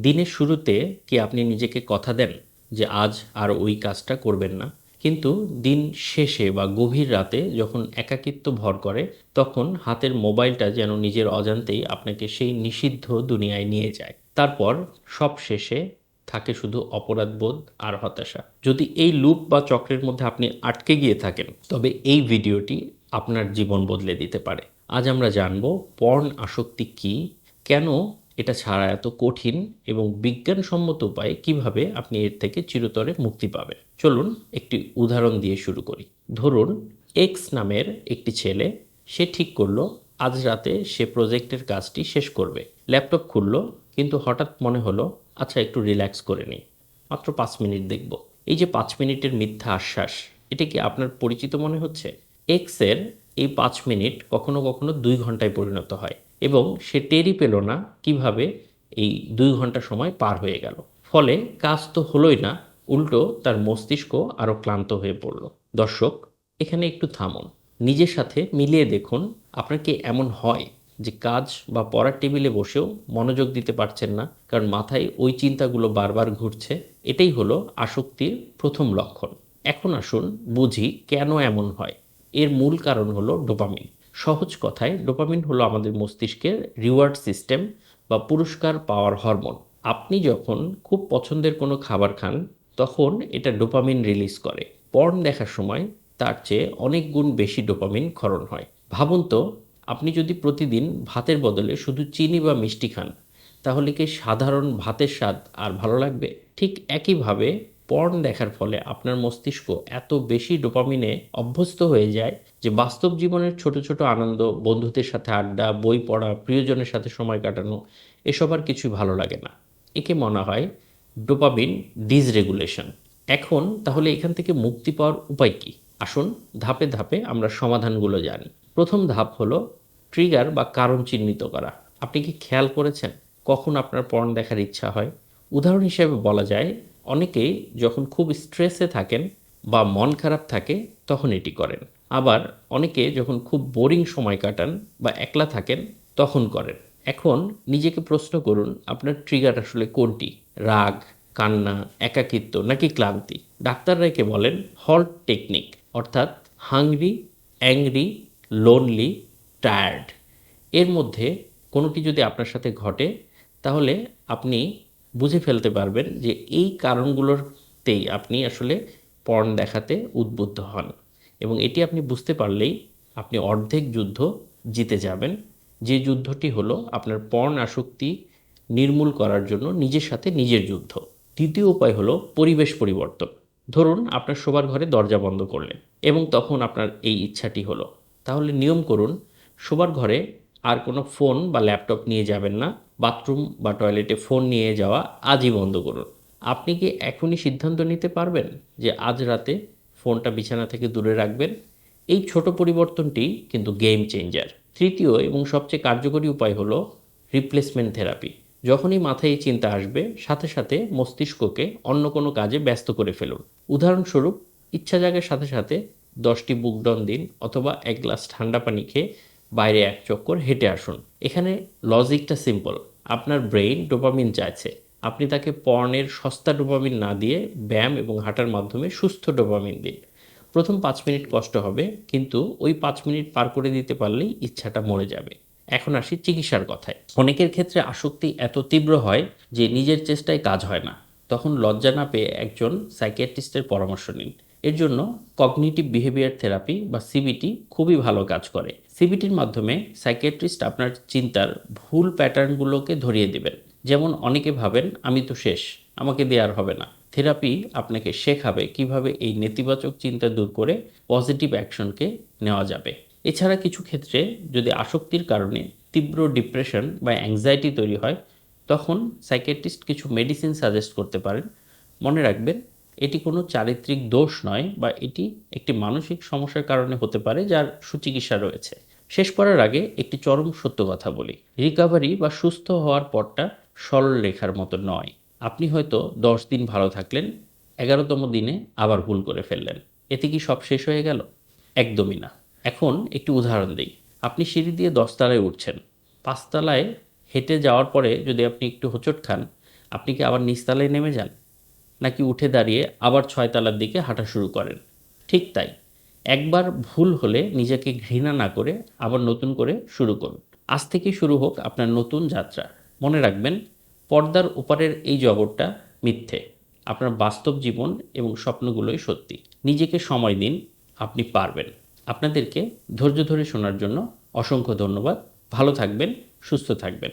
দিনের শুরুতে কি আপনি নিজেকে কথা দেন যে আজ আর ওই কাজটা করবেন না? কিন্তু দিন শেষে বা গভীর রাতে যখন একাকিত্ব ভর করে, তখন হাতের মোবাইলটা যেন নিজের অজান্তেই আপনাকে সেই নিষিদ্ধ দুনিয়ায় নিয়ে যায়। তারপর সব শেষে থাকে শুধু অপরাধবোধ আর হতাশা। যদি এই লুপ বা চক্রের মধ্যে আপনি আটকে গিয়ে থাকেন, তবে এই ভিডিওটি আপনার জীবন বদলে দিতে পারে। আজ আমরা জানব পর্ন আসক্তি কী, কেন এটা ছাড়া এত কঠিন, এবং বিজ্ঞানসম্মত উপায়ে কিভাবে আপনি এর থেকে চিরতরে মুক্তি পাবেন। চলুন একটি উদাহরণ দিয়ে শুরু করি। ধরুন, এক্স নামের একটি ছেলে, সে ঠিক করলো আজ রাতে সে প্রজেক্টের কাজটি শেষ করবে। ল্যাপটপ খুললো, কিন্তু হঠাৎ মনে হলো আচ্ছা একটু রিল্যাক্স করে নিই, মাত্র 5 মিনিট দেখব। এই যে 5 মিনিটের মিথ্যা আশ্বাস, এটা কি আপনার পরিচিত মনে হচ্ছে? এক্সের এই 5 মিনিট কখনো কখনো 2 ঘন্টায় পরিণত হয়, এবং সে টেরই পেল না কিভাবে এই 2 ঘন্টা সময় পার হয়ে গেল। ফলে কাজ তো হলোই না, উল্টো তার মস্তিষ্ক আরও ক্লান্ত হয়ে পড়ল। দর্শক, এখানে একটু থামুন, নিজের সাথে মিলিয়ে দেখুন। আপনার কি এমন হয় যে কাজ বা পড়ার টেবিলে বসেও মনোযোগ দিতে পারছেন না, কারণ মাথায় ওই চিন্তাগুলো বারবার ঘুরছে? এটাই হলো আসক্তির প্রথম লক্ষণ। এখন আসুন বুঝি কেন এমন হয়। এর মূল কারণ হলো ডোপামিন। সহজ কথায়, ডোপামিন হলো আমাদের মস্তিষ্কের রিওয়ার্ড সিস্টেম বা পুরস্কার পাওয়ার হরমোন। আপনি যখন খুব পছন্দের কোনো খাবার খান, তখন এটা ডোপামিন রিলিজ করে। পর্ন দেখার সময় তার চেয়ে অনেক গুণ বেশি ডোপামিন ক্ষরণ হয়। ভাবুন তো, আপনি যদি প্রতিদিন ভাতের বদলে শুধু চিনি বা মিষ্টি খান, তাহলে কি সাধারণ ভাতের স্বাদ আর ভালো লাগবে? ঠিক একইভাবে পর্ন দেখার ফলে আপনার মস্তিষ্ক এত বেশি ডোপামিনে অভ্যস্ত হয়ে যায় যে বাস্তব জীবনের ছোট ছোট আনন্দ, বন্ধুদের সাথে আড্ডা, বই পড়া, প্রিয়জনের সাথে সময় কাটানো, এসব আর কিছুই ভালো লাগে না। একে মনে হয় ডোপামিন ডিসরেগুলেশন। এখন তাহলে এখান থেকে মুক্তি পাওয়ার উপায় কি? আসুন ধাপে ধাপে আমরা সমাধানগুলো জানি। প্রথম ধাপ হলো ট্রিগার বা কারণ চিহ্নিত করা। আপনি কি খেয়াল করেছেন কখন আপনার পর্ন দেখার ইচ্ছা হয়? উদাহরণ হিসেবে বলা যায়, অনেকেই যখন খুব স্ট্রেসে থাকেন বা মন খারাপ থাকে, তখন এটি করেন। আবার অনেকে যখন খুব বোরিং সময় কাটান বা একলা থাকেন, তখন করেন। এখন নিজেকে প্রশ্ন করুন, আপনার ট্রিগার আসলে কোনটি? রাগ, কান্না, একাকিত্ব নাকি ক্লান্তি? ডাক্তাররা একে বলেন হল্ট টেকনিক, অর্থাৎ হাংরি, অ্যাংরি, লোনলি, টায়ার্ড। এর মধ্যে কোনোটি যদি আপনার সাথে ঘটে, তাহলে আপনি বুঝে ফেলতে পারবেন যে এই কারণগুলোতেই আপনি আসলে পর্ন দেখাতে উদ্বুদ্ধ হন, এবং এটি আপনি বুঝতে পারলেই আপনি অর্ধেক যুদ্ধ জিতে যাবেন, যে যুদ্ধটি হলো আপনার পর্ন আসক্তি নির্মূল করার জন্য নিজের সাথে নিজের যুদ্ধ। দ্বিতীয় উপায় হলো পরিবেশ পরিবর্তন। ধরুন আপনার শোবার ঘরে দরজা বন্ধ করলেন, এবং তখন আপনার এই ইচ্ছাটি হলো, তাহলে নিয়ম করুন শোবার ঘরে আর কোনো ফোন বা ল্যাপটপ নিয়ে যাবেন না। বাথরুম বা টয়লেটে ফোন নিয়ে যাওয়া আজই বন্ধ করুন। আপনি কি এখনই সিদ্ধান্ত নিতে পারবেন যে আজ রাতে ফোনটা বিছানা থেকে দূরে রাখবেন? এই ছোট পরিবর্তনটি কিন্তু গেম চেঞ্জার। তৃতীয় এবং সবচেয়ে কার্যকরী উপায় হলো রিপ্লেসমেন্ট থেরাপি। যখনই মাথায় এই চিন্তা আসবে, সাথে সাথে মস্তিষ্ককে অন্য কোনো কাজে ব্যস্ত করে ফেলুন। উদাহরণস্বরূপ, ইচ্ছা জাগার সাথে সাথে 10টি বুকডন দিন, অথবা এক গ্লাস ঠান্ডা পানি খেয়ে বাইরে এক চক্কর হেঁটে আসুন। এখানে লজিকটা সিম্পল। আপনার ব্রেইন ডোপামিন চাইছে, আপনি তাকে পর্নের সস্তা ডোপামিন না দিয়ে ব্যায়াম এবং হাঁটার মাধ্যমে সুস্থ ডোপামিন দিন। প্রথম 5 মিনিট কষ্ট হবে, কিন্তু ওই 5 মিনিট পার করে দিতে পারলেই ইচ্ছাটা মরে যাবে। এখন আসি চিকিৎসার কথায়। অনেকের ক্ষেত্রে আসক্তি এত তীব্র হয় যে নিজের চেষ্টায় কাজ হয় না। তখন লজ্জা না পেয়ে একজন সাইকিয়াট্রিস্টের পরামর্শ নিন। এর জন্য কগনিটিভ বিহেভিয়ার থেরাপি বা সিবিটি খুবই ভালো কাজ করে। সিবিটির মাধ্যমে সাইকিয়াট্রিস্ট আপনার চিন্তার ভুল প্যাটার্নগুলোকে ধরিয়ে দেবেন। যেমন অনেকে ভাবেন আমি তো শেষ, আমাকে দিয়ে আর হবে না। থেরাপি আপনাকে শেখাবে কিভাবে এই নেতিবাচক চিন্তা দূর করে পজিটিভ অ্যাকশনকে নেওয়া যাবে। এছাড়া কিছু ক্ষেত্রে যদি আসক্তির কারণে তীব্র ডিপ্রেশন বা অ্যাংজাইটি তৈরি হয়, তখন সাইকিয়াট্রিস্ট কিছু মেডিসিন সাজেস্ট করতে পারেন। মনে রাখবেন, এটি কোনো চারিত্রিক দোষ নয়, বা এটি একটি মানসিক সমস্যার কারণে হতে পারে, যার সুচিকিৎসা রয়েছে। শেষ করার আগে একটি চরম সত্য কথা বলি, রিকভারি বা সুস্থ হওয়ার পরটা সরল রেখার মতো নয়। আপনি হয়তো 10 দিন ভালো থাকলেন, 11তম দিনে আবার ভুল করে ফেললেন। এতে কি সব শেষ হয়ে গেল? একদমই না। এখন একটি উদাহরণ দিই। আপনি সিঁড়ি দিয়ে 10 তলায় উঠছেন। 5 তলায় হেঁটে যাওয়ার পরে যদি আপনি একটু হোঁচট খান, আপনি কি আবার নিচতলায় নেমে যান, নাকি উঠে দাঁড়িয়ে আবার ৬ তলার দিকে হাঁটা শুরু করেন? ঠিক তাই, একবার ভুল হলে নিজেকে ঘৃণা না করে আবার নতুন করে শুরু করুন। আজ থেকেই শুরু হোক আপনার নতুন যাত্রা। মনে রাখবেন, পর্দার ওপারের এই জগৎটা মিথ্যে। আপনার বাস্তব জীবন এবং স্বপ্নগুলোই সত্যি। নিজেকে সময় দিন, আপনি পারবেন। আপনাদেরকে ধৈর্য ধরে শোনার জন্য অসংখ্য ধন্যবাদ। ভালো থাকবেন, সুস্থ থাকবেন।